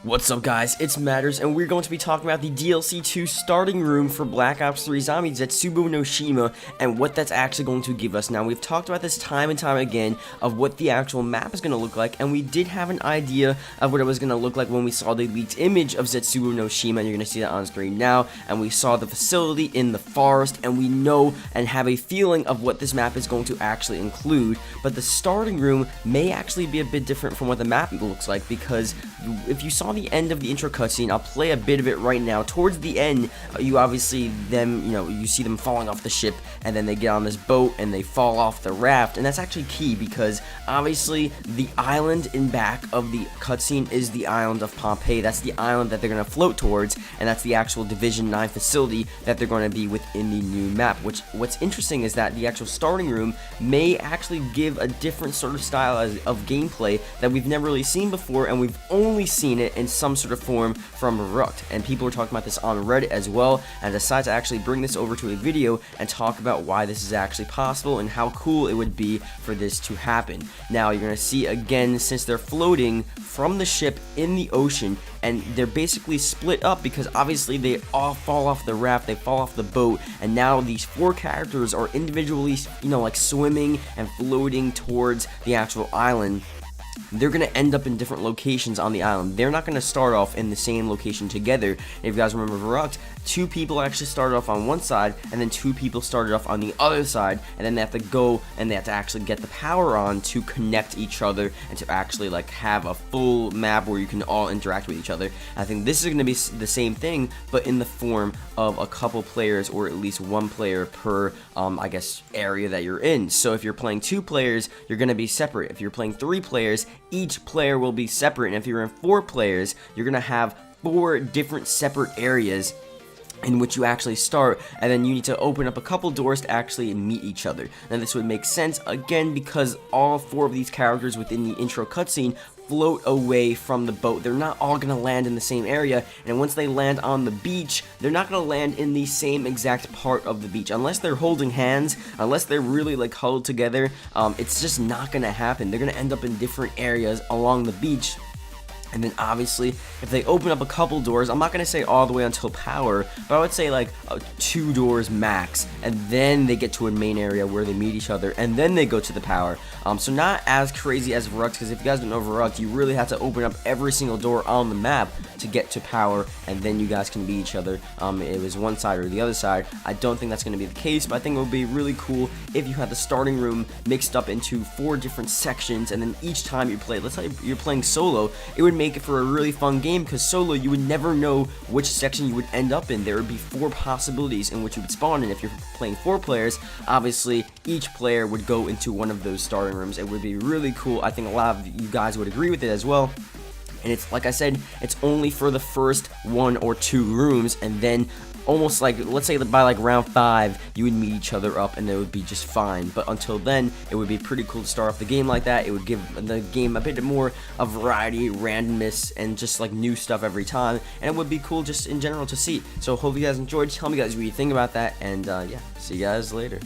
What's up guys, it's Matterz, and we're going to be talking about the DLC 2 starting room for Black Ops 3 Zombies ZETSUBOU no Shima, and what that's actually going to give us. Now, we've talked about this time and time again, of what the actual map is going to look like, and we did have an idea of what it was going to look like when we saw the leaked image of ZETSUBOU no Shima, and you're going to see that on screen now, and we saw the facility in the forest, and we know and have a feeling of what this map is going to actually include, but the starting room may actually be a bit different from what the map looks like, because if you saw the end of the intro cutscene, I'll play a bit of it right now. Towards the end, you obviously you see them falling off the ship, and then they get on this boat and they fall off the raft, and that's actually key because obviously the island in back of the cutscene is the island of Pompeii. That's the island that they're going to float towards, and that's the actual Division 9 facility that they're going to be within the new map. What's interesting is that the actual starting room may actually give a different sort of style of gameplay that we've never really seen before, and we've only seen it in some sort of form from Rukt, and people were talking about this on Reddit as well, and I decided to actually bring this over to a video and talk about why this is actually possible and how cool it would be for this to happen. Now, you're going to see again, since they're floating from the ship in the ocean, and they're basically split up because obviously they all fall off the raft, they fall off the boat, and now these four characters are individually, like swimming and floating towards the actual island. They're going to end up in different locations on the island. They're not going to start off in the same location together. If you guys remember Rukt, two people actually started off on one side, and then two people started off on the other side, and then they have to go and they have to actually get the power on to connect each other and to actually like have a full map where you can all interact with each other. I think this is going to be the same thing, but in the form of a couple players, or at least one player per I guess area that you're in. So if you're playing two players, you're going to be separate. If you're playing three players, each player will be separate, and if you're in four players, you're gonna have four different separate areas in which you actually start, and then you need to open up a couple doors to actually meet each other. Now, this would make sense again because all four of these characters within the intro cutscene float away from the boat. They're not all gonna land in the same area, and once they land on the beach, they're not gonna land in the same exact part of the beach unless they're holding hands, unless they're really like huddled together. It's just not gonna happen. They're gonna end up in different areas along the beach. And then obviously, if they open up a couple doors, I'm not going to say all the way until power, but I would say like 2 doors max, and then they get to a main area where they meet each other, and then they go to the power. So not as crazy as Rukt, because if you guys don't know Rukt, you really have to open up every single door on the map to get to power, and then you guys can beat each other. It was one side or the other side. I don't think that's going to be the case, but I think it would be really cool if you had the starting room mixed up into 4 different sections, and then each time you play, let's say you're playing solo, it would make it for a really fun game, because solo you would never know which section you would end up in. There would be 4 possibilities in which you would spawn, and if you're playing 4 players, obviously each player would go into one of those starting rooms. It would be really cool. I think a lot of you guys would agree with it as well. And it's like I said, it's only for the first 1 or 2 rooms, and then almost like, let's say that by like round 5, you would meet each other up and it would be just fine. But until then, it would be pretty cool to start off the game like that. It would give the game a bit more of variety, randomness, and just like new stuff every time. And it would be cool just in general to see. So hope you guys enjoyed. Tell me guys what you think about that, and yeah, see you guys later.